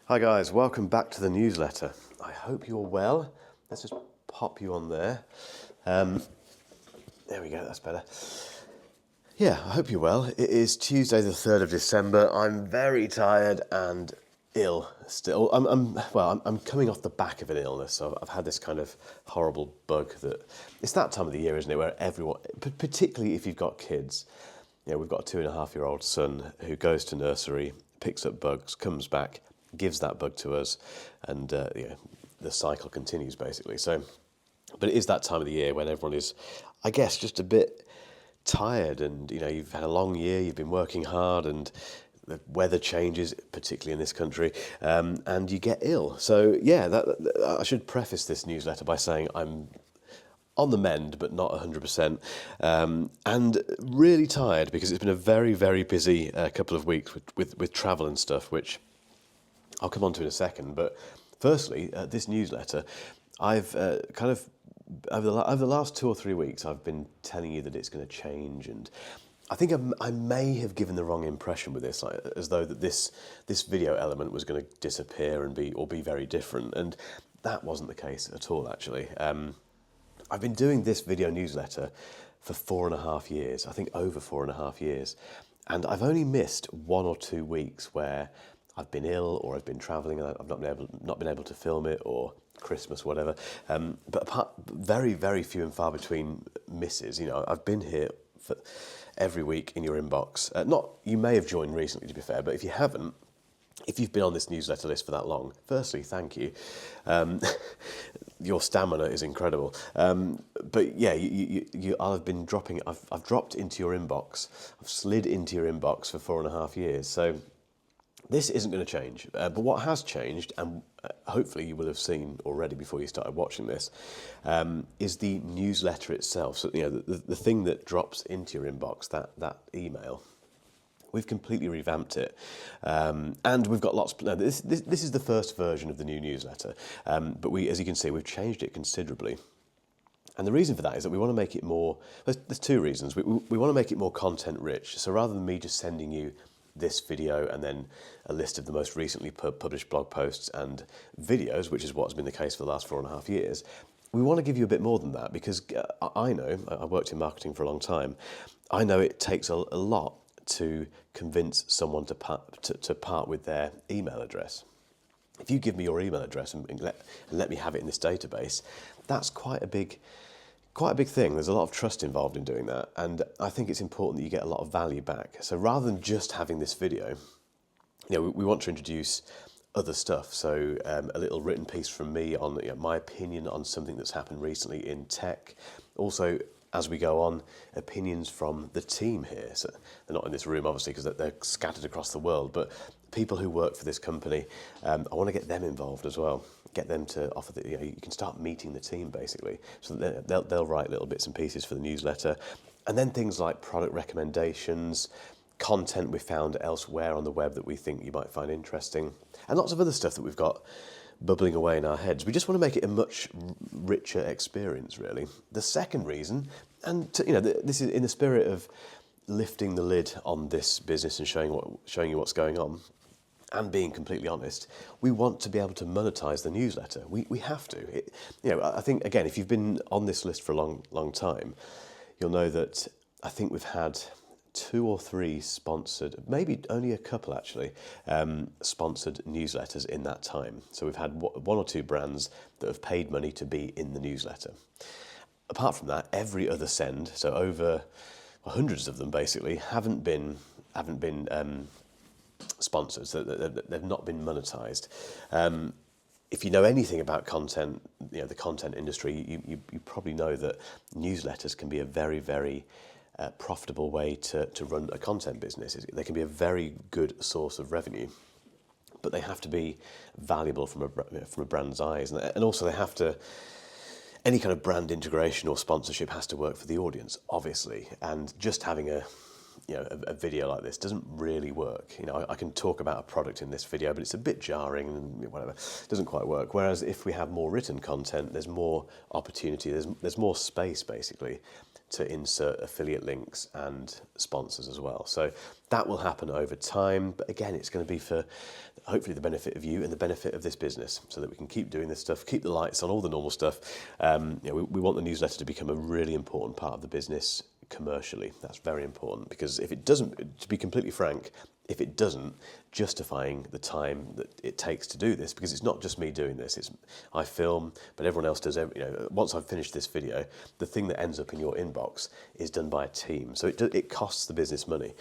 Hi guys, welcome back to the newsletter. I hope you're well. Let's just pop you on there. There we go, that's better. Yeah, I hope you're well. It is Tuesday the 3rd of December. I'm very tired and ill still. I'm coming off the back of an illness. So I've had this kind of horrible bug that, it's that time of the year, isn't it, where everyone, particularly if you've got kids, we've got a 2.5-year-old son who goes to nursery, picks up bugs, comes back, gives that bug to us, and the cycle continues basically. So, but it is that time of the year when everyone is, I guess, just a bit tired, and you've had a long year, you've been working hard, and the weather changes, particularly in this country, and you get ill. So yeah, I should preface this newsletter by saying I'm on the mend, but not 100%, and really tired because it's been a very, very busy couple of weeks with travel and stuff, which I'll come on to in a second. But firstly, this newsletter, I've kind of, over the last 2 or 3 weeks, I've been telling you that it's going to change, and I think I may have given the wrong impression with this, as though that this video element was going to disappear and be very different, and that wasn't the case at all, actually. I've been doing this video newsletter for 4.5 years, I think over 4.5 years, and I've only missed 1 or 2 weeks where I've been ill or I've been travelling and I've not been able to film it, or Christmas, whatever. But very, very few and far between misses. I've been here for every week in your inbox. You may have joined recently, to be fair, but if you haven't, if you've been on this newsletter list for that long, firstly, thank you. Your stamina is incredible. But yeah, I've been dropping. I've dropped into your inbox. I've slid into your inbox for 4.5 years. So this isn't going to change. But what has changed, and hopefully you will have seen already before you started watching this, is the newsletter itself. So the thing that drops into your inbox, that email. We've completely revamped it, and we've got lots. No, this is the first version of the new newsletter, but as you can see, we've changed it considerably. And the reason for that is that we want to make it more. There's 2 reasons. We want to make it more content rich. So rather than me just sending you this video and then a list of the most recently published blog posts and videos, which is what's been the case for the last 4.5 years, we want to give you a bit more than that, because I know, I've worked in marketing for a long time, I know it takes a lot to convince someone to part with their email address. If you give me your email address and let me have it in this database, that's quite a big thing. There's a lot of trust involved in doing that, and I think it's important that you get a lot of value back. So rather than just having this video, we want to introduce other stuff. So a little written piece from me on my opinion on something that's happened recently in tech. Also, as we go on, opinions from the team here. So they're not in this room, obviously, because they're scattered across the world, but people who work for this company, I want to get them involved as well. Get them to offer you can start meeting the team, basically, so that they'll write little bits and pieces for the newsletter. And then things like product recommendations, content we found elsewhere on the web that we think you might find interesting, and lots of other stuff that we've got bubbling away in our heads. We just want to make it a much richer experience, really. The second reason, and this is in the spirit of lifting the lid on this business and showing you what's going on, and being completely honest, we want to be able to monetize the newsletter. We have to. I think, again, if you've been on this list for a long time, you'll know that I think we've had 2 or 3 sponsored, maybe only a couple actually, sponsored newsletters in that time. So we've had 1 or 2 brands that have paid money to be in the newsletter. Apart from that, every other send, so over hundreds of them basically, haven't been sponsored. So they've not been monetized. If you know anything about content, the content industry, you probably know that newsletters can be a very, very profitable way to run a content business. They can be a very good source of revenue, but they have to be valuable from a brand's eyes, and also they have to. Any kind of brand integration or sponsorship has to work for the audience, obviously, and just having a video like this doesn't really work. I can talk about a product in this video, but it's a bit jarring and whatever. It doesn't quite work. Whereas if we have more written content, there's more opportunity. There's more space basically to insert affiliate links and sponsors as well. So that will happen over time. But again, it's going to be for hopefully the benefit of you and the benefit of this business, so that we can keep doing this stuff, keep the lights on, all the normal stuff. We want the newsletter to become a really important part of the business commercially. That's very important, because if it doesn't, to be completely frank, if it doesn't, justifying the time that it takes to do this, because it's not just me doing this, it's I film, but everyone else does. Once I've finished this video, the thing that ends up in your inbox is done by a team, so it costs the business money.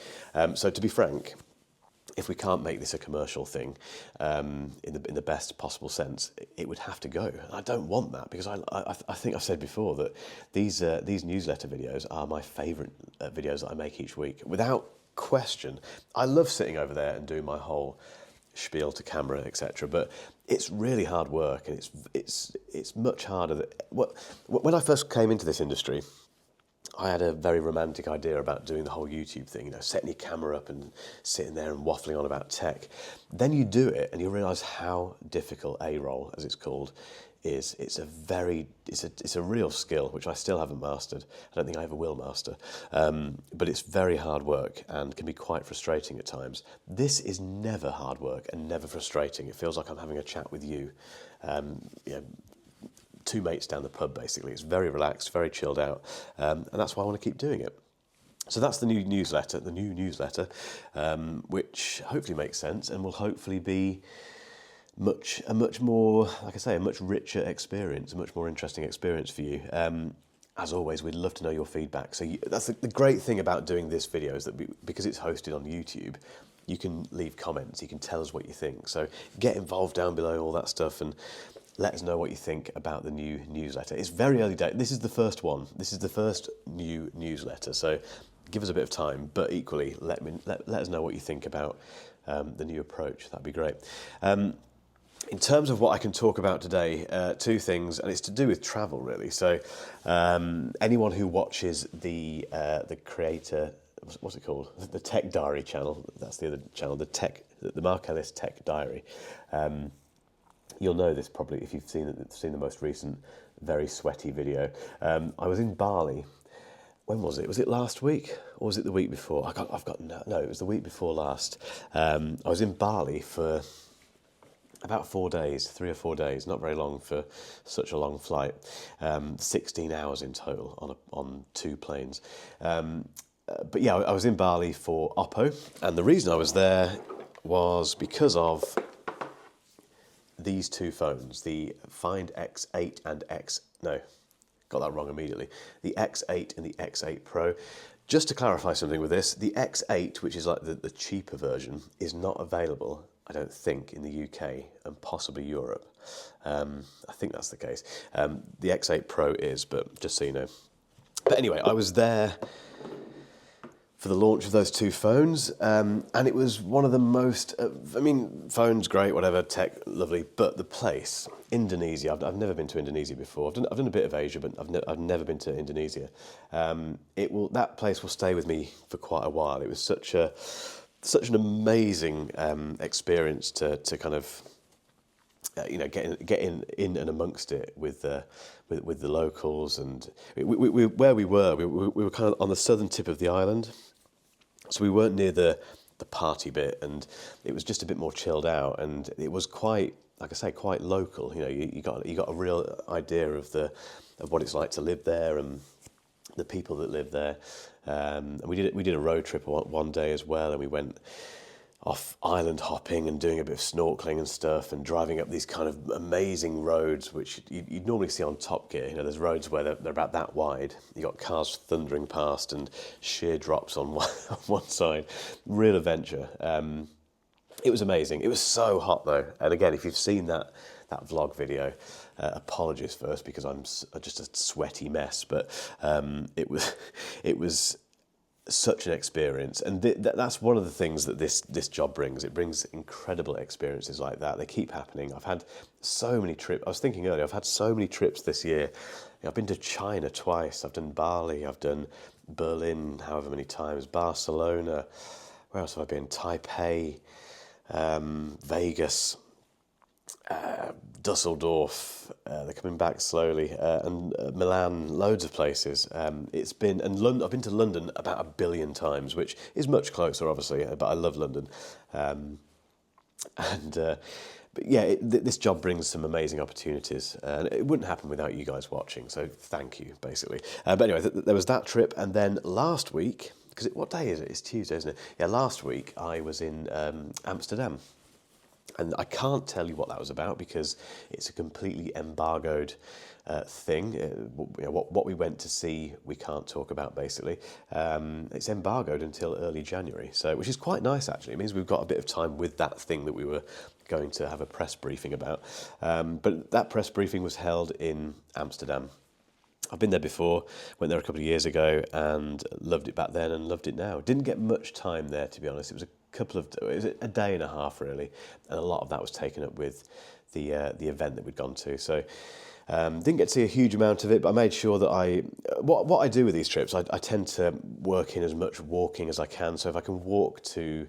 So to be frank, if we can't make this a commercial thing in the best possible sense, it would have to go. I don't want that, because I think I've said before that these newsletter videos are my favourite videos that I make each week, without question. I love sitting over there and doing my whole spiel to camera, etc. But it's really hard work, and it's much harder. When I first came into this industry, I had a very romantic idea about doing the whole YouTube thing, setting your camera up and sitting there and waffling on about tech. Then you do it and you realise how difficult A-roll, as it's called, is. It's a real skill, which I still haven't mastered. I don't think I ever will master. But it's very hard work and can be quite frustrating at times. This is never hard work and never frustrating. It feels like I'm having a chat with you. Two mates down the pub, basically. It's very relaxed, very chilled out, and that's why I want to keep doing it. So that's the new newsletter, which hopefully makes sense and will hopefully be a much more, like I say, a much richer experience, a much more interesting experience for you. As always, we'd love to know your feedback. So that's the great thing about doing this video, is that because it's hosted on YouTube, you can leave comments, you can tell us what you think. So get involved down below, all that stuff, and let us know what you think about the new newsletter. It's very early days. This is the first one. This is the first new newsletter. So give us a bit of time, but equally let us know what you think about the new approach. That'd be great. In terms of what I can talk about today, two things, and it's to do with travel, really. So anyone who watches the creator, what's it called? The Tech Diary channel. That's the other channel. The Mark Ellis Tech Diary. You'll know this probably if you've seen the most recent very sweaty video. I was in Bali. When was it? Was it last week or was it the week before? No, it was the week before last. I was in Bali for about 4 days, 3 or 4 days, not very long for such a long flight. 16 hours in total on 2 planes. But yeah, I was in Bali for Oppo, and the reason I was there was because of these 2 phones, the Find X8 and got that wrong immediately. The X8 and the X8 Pro. Just to clarify something with this, the X8, which is like the cheaper version, is not available, I don't think, in the UK and possibly Europe. I think that's the case. The X8 Pro is, but just so you know. But anyway, I was there for the launch of those 2 phones, and it was one of the most, phones great, whatever, tech lovely, but the place, Indonesia, I've never been to Indonesia before. I've done a bit of Asia, but I've never been to Indonesia. That place will stay with me for quite a while. It was such an amazing experience to kind of get in and amongst it with the locals, and where we were kind of on the southern tip of the island. So we weren't near the party bit, and it was just a bit more chilled out, and it was quite, like I say, quite local. You got a real idea of what it's like to live there and the people that live there. And we did a road trip one day as well, and we went off island hopping and doing a bit of snorkeling and stuff, and driving up these kind of amazing roads which you'd normally see on Top Gear. There's roads where they're about that wide. You got cars thundering past and sheer drops on one side. Real adventure. It was amazing. It was so hot though, and again, if you've seen that vlog video, apologies first, because I'm just a sweaty mess, but it was such an experience, and that's one of the things that this job brings. It brings incredible experiences like that. They keep happening. I've had so many trips. I was thinking earlier, I've had so many trips this year. I've been to China twice. I've done Bali. I've done Berlin however many times. Barcelona. Where else have I been? Taipei, Vegas. Dusseldorf, they're coming back slowly, and Milan, loads of places. It's been, and London, I've been to London about 1 billion times, which is much closer, obviously, but I love London. And but yeah, this job brings some amazing opportunities, and it wouldn't happen without you guys watching. So thank you, basically. But anyway, there was that trip, and then last week, because what day is it? It's Tuesday, isn't it? Yeah, last week I was in Amsterdam. And I can't tell you what that was about because it's a completely embargoed thing. What we went to see, we can't talk about, basically. It's embargoed until early January, so which is quite nice, actually. It means we've got a bit of time with that thing that we were going to have a press briefing about. But that press briefing was held in Amsterdam. I've been there before, went there a couple of years ago and loved it back then and loved it now. Didn't get much time there, to be honest. It was a day and a half, really, and a lot of that was taken up with the event that we'd gone to. So didn't get to see a huge amount of it, but I made sure that what I do with these trips, I tend to work in as much walking as I can. So if I can walk to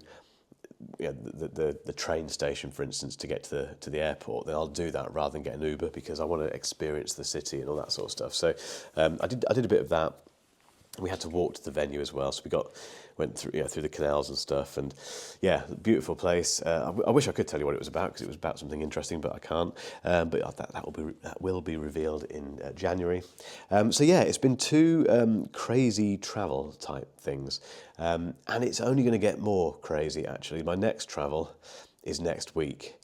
the train station, for instance, to get to the airport, then I'll do that rather than get an Uber because I want to experience the city and all that sort of stuff. So I did a bit of that. We had to walk to the venue as well, so went through the canals and stuff, and yeah, beautiful place. I wish I could tell you what it was about because it was about something interesting, but I can't. But that will be revealed in January. So yeah, it's been two crazy travel type things, and it's only going to get more crazy. Actually, my next travel is next week.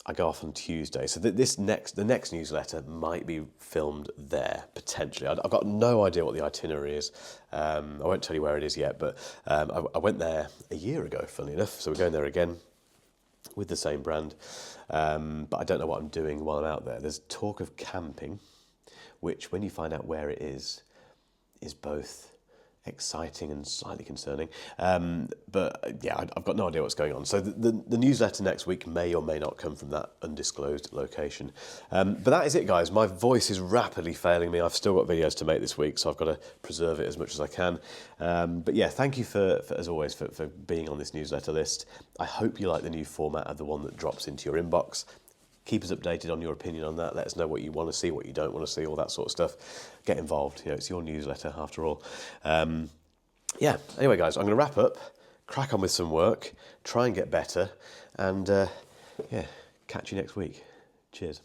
I go off on Tuesday, so the next newsletter might be filmed there potentially. I've got no idea what the itinerary is. I won't tell you where it is yet, but I went there a year ago, funnily enough. So we're going there again with the same brand, but I don't know what I'm doing while I'm out there. There's talk of camping, which when you find out where it is both exciting and slightly concerning. But yeah, I've got no idea what's going on. So the newsletter next week may or may not come from that undisclosed location. But that is it, guys. My voice is rapidly failing me. I've still got videos to make this week, so I've got to preserve it as much as I can. But yeah, thank you for as always, for being on this newsletter list. I hope you like the new format of the one that drops into your inbox. Keep us updated on your opinion on that. Let us know what you want to see, what you don't want to see, all that sort of stuff. Get involved. It's your newsletter after all. Yeah, anyway, guys, I'm going to wrap up, crack on with some work, try and get better, and yeah, catch you next week. Cheers.